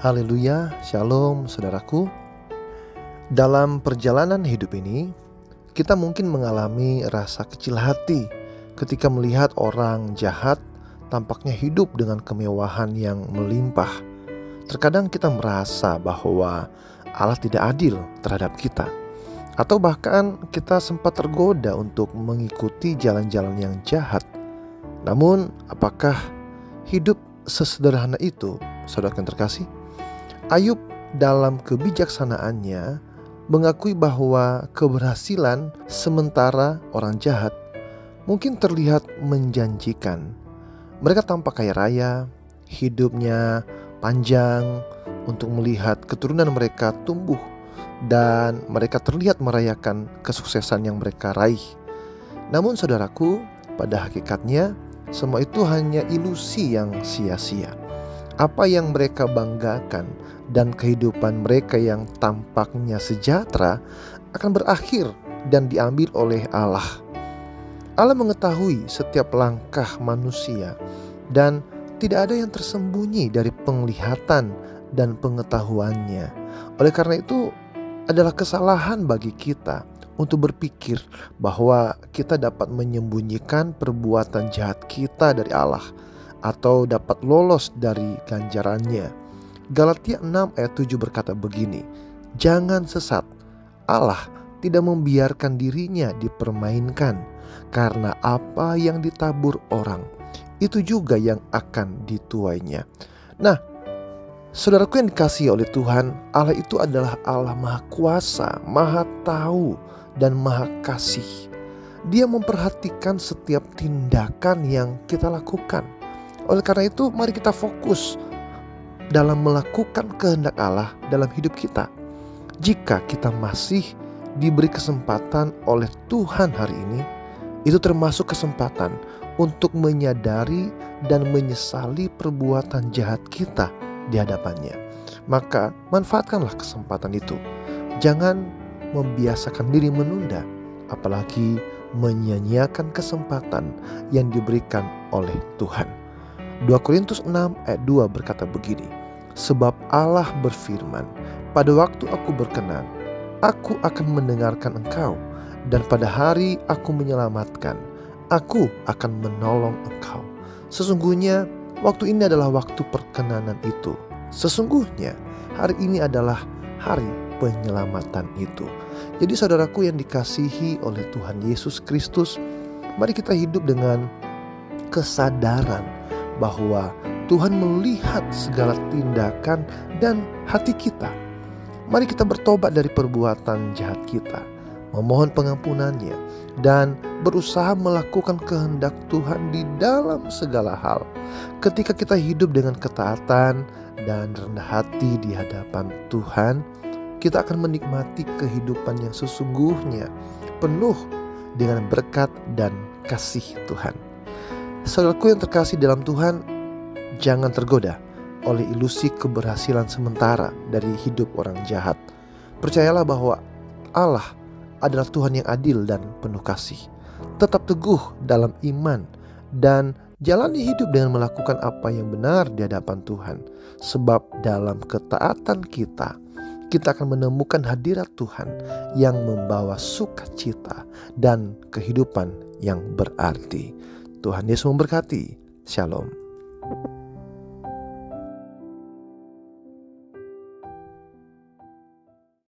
Haleluya, shalom saudaraku. Dalam perjalanan hidup ini, kita mungkin mengalami rasa kecil hati ketika melihat orang jahat tampaknya hidup dengan kemewahan yang melimpah. Terkadang kita merasa bahwa Allah tidak adil terhadap kita, atau bahkan kita sempat tergoda untuk mengikuti jalan-jalan yang jahat. Namun, apakah hidup sesederhana itu, saudara yang terkasih? Ayub dalam kebijaksanaannya mengakui bahwa keberhasilan sementara orang jahat mungkin terlihat menjanjikan. Mereka tampak kaya raya, hidupnya panjang untuk melihat keturunan mereka tumbuh, dan mereka terlihat merayakan kesuksesan yang mereka raih. Namun saudaraku, pada hakikatnya semua itu hanya ilusi yang sia-sia. Apa yang mereka banggakan dan kehidupan mereka yang tampaknya sejahtera akan berakhir dan diambil oleh Allah. Allah mengetahui setiap langkah manusia dan tidak ada yang tersembunyi dari penglihatan dan pengetahuannya. Oleh karena itu adalah kesalahan bagi kita untuk berpikir bahwa kita dapat menyembunyikan perbuatan jahat kita dari Allah atau dapat lolos dari ganjarannya. Galatia 6 ayat 7 berkata begini, "Jangan sesat, Allah tidak membiarkan dirinya dipermainkan, karena apa yang ditabur orang, itu juga yang akan dituainya." Nah, saudaraku yang dikasihi oleh Tuhan, Allah itu adalah Allah Maha Kuasa, Maha Tahu, dan Maha Kasih. Dia memperhatikan setiap tindakan yang kita lakukan. Oleh karena itu, mari kita fokus dalam melakukan kehendak Allah dalam hidup kita. Jika kita masih diberi kesempatan oleh Tuhan hari ini, itu termasuk kesempatan untuk menyadari dan menyesali perbuatan jahat kita di hadapannya. Maka manfaatkanlah kesempatan itu. Jangan membiasakan diri menunda, apalagi menyia-nyiakan kesempatan yang diberikan oleh Tuhan. 2 Korintus 6 ayat 2 berkata begini, "Sebab Allah berfirman, pada waktu aku berkenan, aku akan mendengarkan engkau, dan pada hari aku menyelamatkan, aku akan menolong engkau." Sesungguhnya waktu ini adalah waktu perkenanan itu. Sesungguhnya hari ini adalah hari penyelamatan itu. Jadi saudaraku yang dikasihi oleh Tuhan Yesus Kristus, mari kita hidup dengan kesadaran bahwa Tuhan melihat segala tindakan dan hati kita. Mari kita bertobat dari perbuatan jahat kita, memohon pengampunannya, dan berusaha melakukan kehendak Tuhan di dalam segala hal. Ketika kita hidup dengan ketaatan dan rendah hati di hadapan Tuhan, kita akan menikmati kehidupan yang sesungguhnya penuh dengan berkat dan kasih Tuhan. Saudaraku yang terkasih dalam Tuhan, jangan tergoda oleh ilusi keberhasilan sementara dari hidup orang jahat. Percayalah bahwa Allah adalah Tuhan yang adil dan penuh kasih. Tetap teguh dalam iman dan jalani hidup dengan melakukan apa yang benar di hadapan Tuhan. Sebab dalam ketaatan kita akan menemukan hadirat Tuhan yang membawa sukacita dan kehidupan yang berarti. Tuhan Yesus memberkati. Shalom.